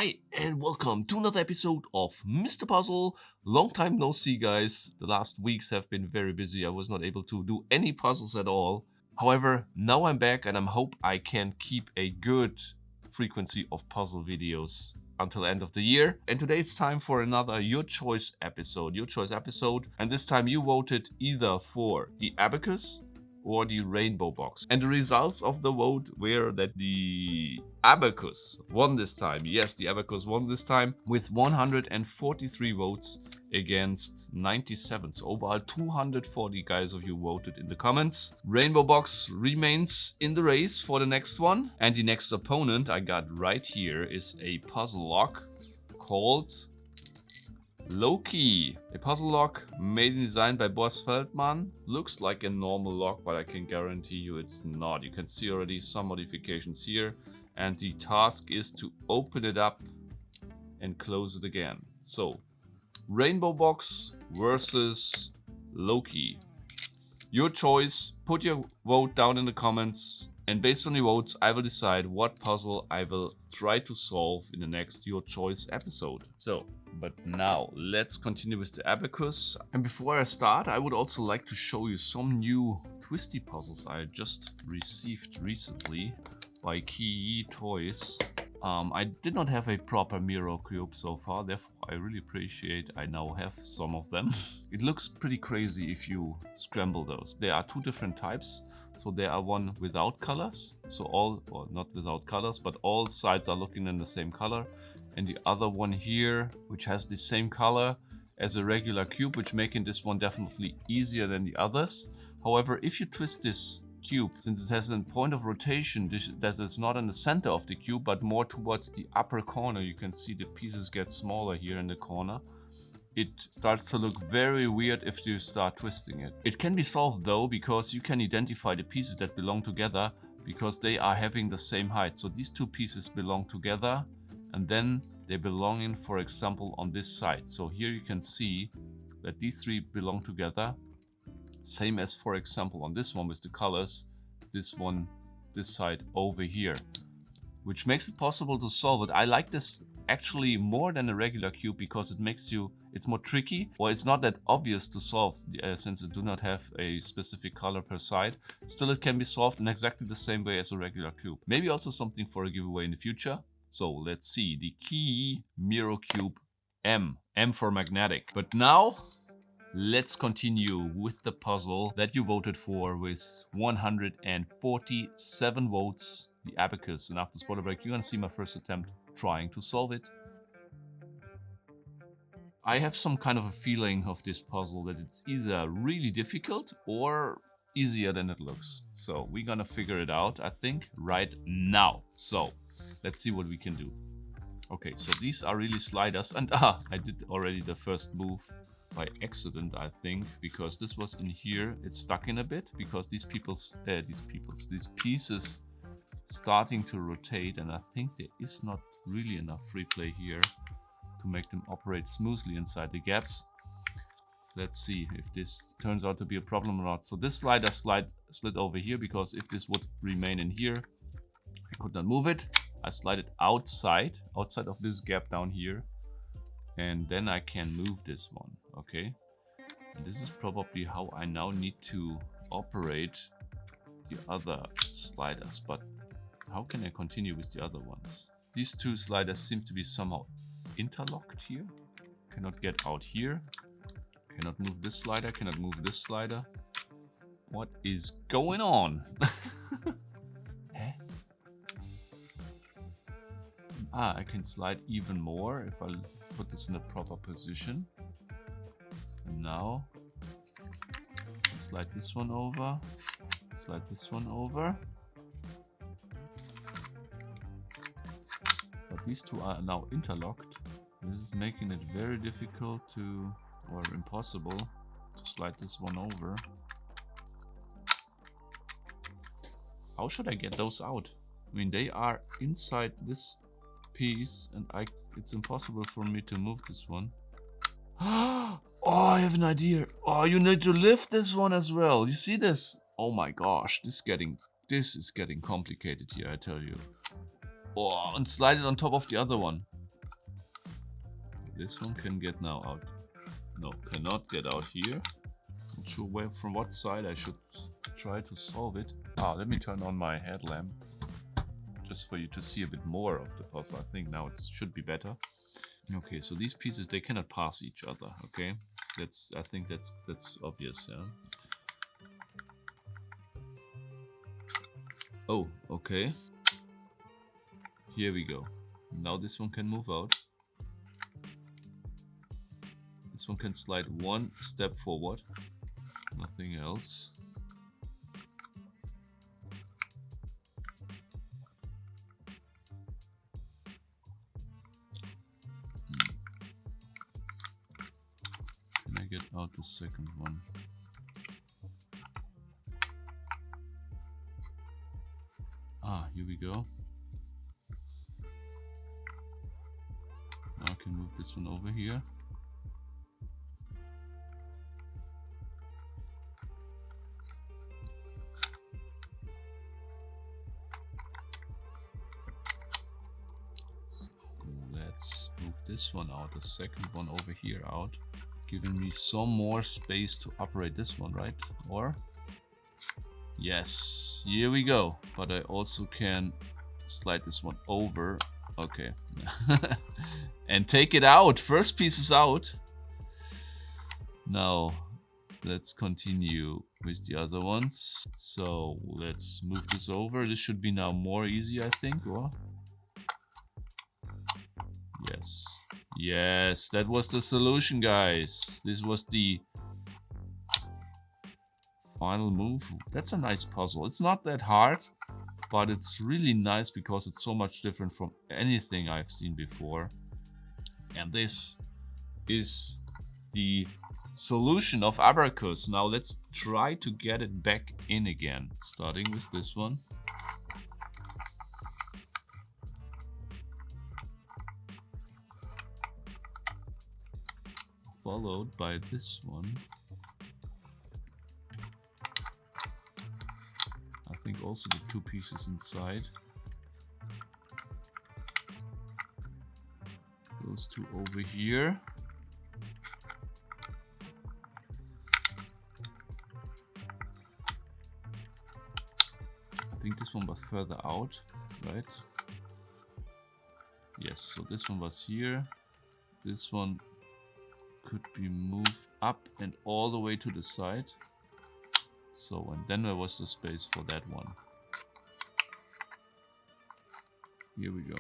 Hi and welcome to another episode of Mr. Puzzle. Long time no see, guys. The last weeks have been very busy. I was not able to do any puzzles at all. However, now I'm back and I hope I can keep a good frequency of puzzle videos until the end of the year. And today it's time for another Your Choice episode. And this time you voted either for the Abacus or the rainbow box. And the results of the vote were that the Abacus won this time. Yes, the Abacus won this time with 143 votes against 97. So over 240 guys of you voted in the comments. Rainbow box remains in the race for the next one. And the next opponent I got right here is a puzzle lock called Loki. A puzzle lock made and designed by Boris Feldman. Looks like a normal lock, but I can guarantee you it's not. You can see already some modifications here. And the task is to open it up and close it again. So, Rainbow Box versus Loki. Your choice. Put your vote down in the comments. And based on your votes, I will decide what puzzle I will try to solve in the next Your Choice episode. But now, let's continue with the Abacus. And before I start, I would also like to show you some new twisty puzzles I just received recently by Key Toys. I did not have a proper mirror cube so far, therefore I really appreciate I now have some of them. It looks pretty crazy if you scramble those. There are two different types. So there are one without colors, so or not without colors, but all sides are looking in the same color. And the other one here, which has the same color as a regular cube, which making this one definitely easier than the others. However, if you twist this cube, since it has a point of rotation that is not in the center of the cube, but more towards the upper corner, you can see the pieces get smaller here in the corner. It starts to look very weird if you start twisting it. It can be solved though, because you can identify the pieces that belong together because they are having the same height. So these two pieces belong together and then they belong in, for example, on this side. So here you can see that these three belong together. Same as, for example, on this one with the colors, this one, this side over here, which makes it possible to solve it. I like this actually more than a regular cube because it makes it's more tricky, or it's not that obvious to solve since it do not have a specific color per side. Still, it can be solved in exactly the same way as a regular cube. Maybe also something for a giveaway in the future. So let's see, the Key Mirror Cube M for magnetic. But now let's continue with the puzzle that you voted for with 147 votes, the Abacus. And after spoiler break, you're gonna see my first attempt trying to solve it. I have some kind of a feeling of this puzzle that it's either really difficult or easier than it looks. So we're gonna figure it out, I think, right now. So let's see what we can do. Okay, so these are really sliders, and I did already the first move by accident, I think, because this was in here. It's stuck in a bit because these pieces starting to rotate, and I think there is not really enough free play here to make them operate smoothly inside the gaps. Let's see if this turns out to be a problem or not. So this slider slid over here because if this would remain in here, I could not move it. I slide it outside of this gap down here, and then I can move this one. Okay, and this is probably how I now need to operate the other sliders. But how can I continue with the other ones? These two sliders seem to be somehow interlocked here. Cannot get out here. Cannot move this slider. Cannot move this slider. What is going on? Eh? I can slide even more if I put this in a proper position. And now, slide this one over. Slide this one over. But these two are now interlocked. This is making it very difficult or impossible to slide this one over. How should I get those out? I mean, they are inside this piece and it's impossible for me to move this one. Oh, I have an idea. Oh, you need to lift this one as well. You see this? Oh my gosh, this is getting complicated here, I tell you. Oh, and slide it on top of the other one. this one can get now out. No, cannot get out here. Not sure where, from what side I should try to solve it. Let me turn on my headlamp. Just for you to see a bit more of the puzzle. I think now it should be better. Okay, so these pieces, they cannot pass each other, okay? I think that's obvious, yeah? Oh, okay. Here we go. Now this one can move out. This one can slide one step forward. Nothing else. Can I get out the second one? Here we go. Now I can move this one over here. So let's move this one out, the second one over here out, giving me some more space to operate this one, right? Or? Yes, here we go. But I also can slide this one over. Okay. And take it out. First piece is out. Now, let's continue with the other ones. So, let's move this over. This should be now more easy, I think. Or? Yes. Yes, that was the solution, guys. This was the final move. That's a nice puzzle. It's not that hard, but it's really nice because it's so much different from anything I've seen before. And this is the solution of Abacus. Now let's try to get it back in again. Starting with this one. Followed by this one. I think also the two pieces inside. Those two over here. I think this one was further out, right? Yes, so this one was here. This one could be moved up and all the way to the side. So, and then there was the space for that one. Here we go.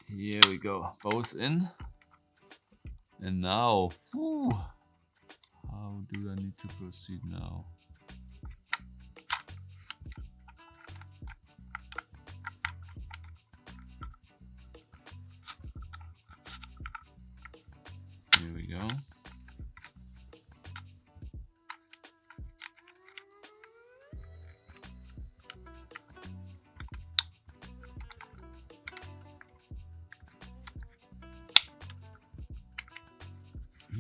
Here we go. Both in. And now, whew, how do I need to proceed now? Here we go.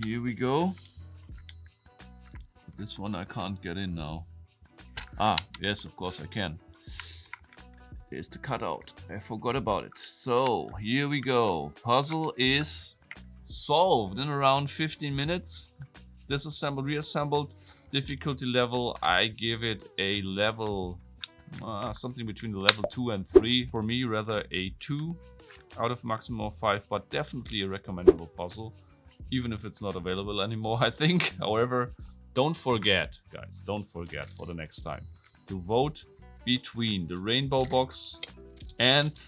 Here we go. This one I can't get in now. Ah, yes, of course I can. There's the cutout. I forgot about it. So, here we go. Puzzle is solved in around 15 minutes. Disassembled, reassembled. Difficulty level, I give it a level, something between the level 2 and 3. For me, rather a 2 out of maximum of 5, but definitely a recommendable puzzle, even if it's not available anymore, I think. However, don't forget, guys, don't forget for the next time to vote between the rainbow box and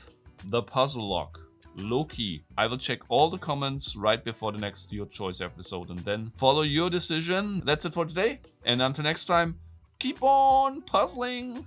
the puzzle lock. Low-key. I will check all the comments right before the next Your Choice episode and then follow your decision. That's it for today. And until next time, keep on puzzling.